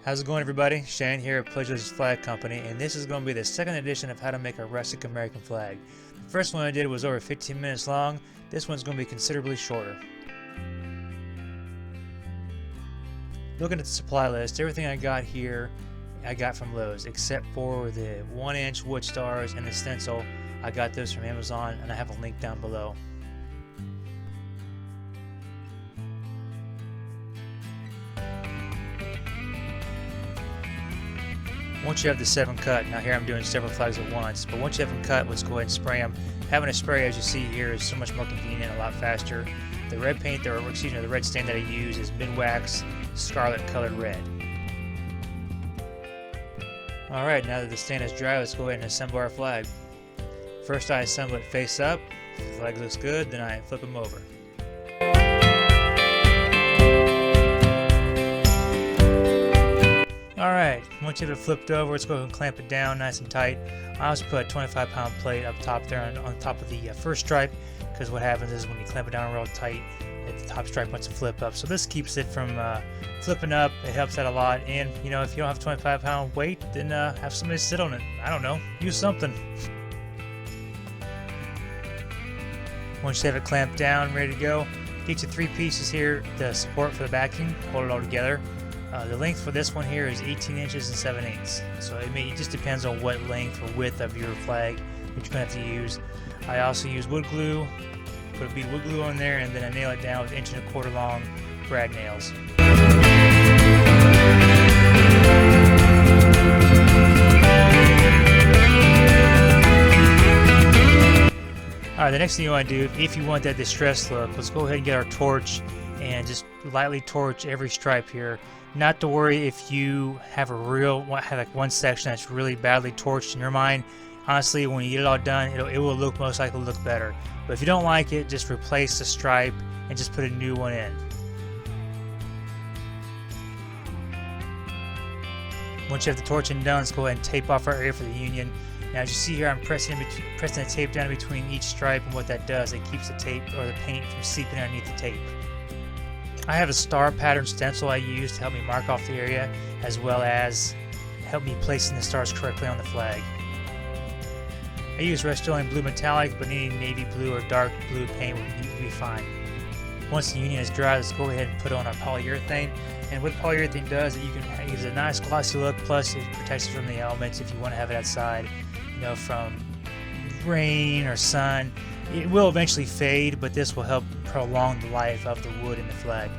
How's it going, everybody? Shane here at Pleasure's Flag Company, and this is going to be the second edition of how to make a rustic American flag. The first one I did was over 15 minutes long. This one's going to be considerably shorter. Looking at the supply list, everything I got here I got from Lowe's, except for the 1-inch wood stars and the stencil. I got those from Amazon, and I have a link down below. Once you have the 7 cut, now here I'm doing several flags at once, but once you have them cut, let's go ahead and spray them. Having a spray, as you see here, is so much more convenient, a lot faster. The red paint, the red stain that I use is Midwax Scarlet Colored Red. Alright, now that the stain is dry, let's go ahead and assemble our flag. First I assemble it face up. If the flag looks good, then I flip them over. Alright, once you have it flipped over, let's go ahead and clamp it down nice and tight. I also put a 25-pound plate up top there on top of the first stripe, because what happens is when you clamp it down real tight, the top stripe wants to flip up. So this keeps it from flipping up. It helps out a lot. And you know, if you don't have a 25-pound weight, then have somebody sit on it. I don't know, use something. Once you have it clamped down, ready to go, get your 3 pieces here, the support for the backing, hold it all together. The length for this one here is 18 inches and 7/8. So it just depends on what length or width of your flag that you're going to have to use. I also use wood glue, put a bead of wood glue on there, and then I nail it down with 1.25 inch long brad nails. Alright, the next thing you want to do, if you want that distressed look, let's go ahead and get our torch and just lightly torch every stripe here. Not to worry if you have like one section that's really badly torched in your mind. Honestly, when you get it all done, it will most likely look better. But if you don't like it, just replace the stripe and just put a new one in. Once you have the torching done, let's go ahead and tape off our area for the union. Now, as you see here, I'm pressing the tape down between each stripe, and what that does, it keeps the tape or the paint from seeping underneath the tape. I have a star pattern stencil I use to help me mark off the area, as well as help me placing the stars correctly on the flag. I use Rust-Oleum Blue Metallic, but any navy blue or dark blue paint would be fine. Once the union is dry, let's go ahead and put on our polyurethane. And what polyurethane does is you can use a nice glossy look, plus it protects you from the elements if you want to have it outside, you know, from rain or sun. It will eventually fade, but this will help prolong the life of the wood in the flag.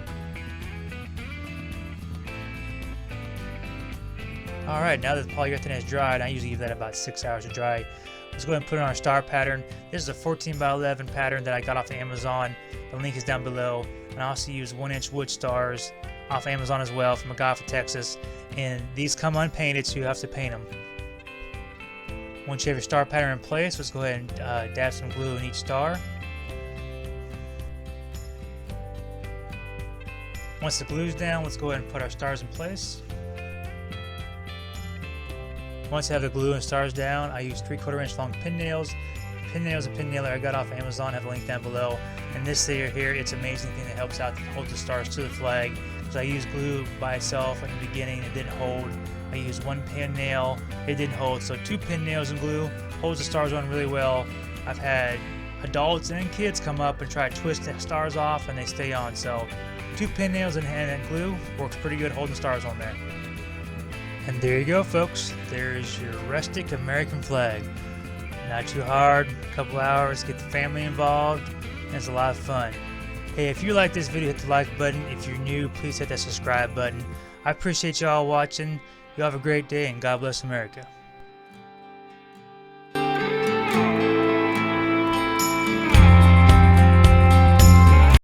Alright, now that the polyurethane is dried, I usually give that about 6 hours to dry. Let's go ahead and put on our star pattern. This is a 14x11 pattern that I got off of Amazon. The link is down below. And I also use 1-inch wood stars off Amazon as well from a guy from Texas. And these come unpainted, so you have to paint them. Once you have your star pattern in place, let's go ahead and dab some glue in each star. Once the glue's down, let's go ahead and put our stars in place. Once I have the glue and stars down, I use 3/4 inch long pin nails. Pin nails and pin nailer I got off Amazon, I have a link down below. And this here, it's an amazing thing that helps out to hold the stars to the flag. So I used glue by itself in the beginning, it didn't hold. I used 1 pin nail, it didn't hold. So 2 pin nails and glue holds the stars on really well. I've had adults and kids come up and try to twist the stars off and they stay on. So 2 pin nails and glue works pretty good holding stars on there. And there you go, folks. There's your rustic American flag. Not too hard, a couple hours, get the family involved, and it's a lot of fun. Hey, if you like this video, hit the like button. If you're new, please hit that subscribe button. I appreciate y'all watching. You have a great day, and God bless America.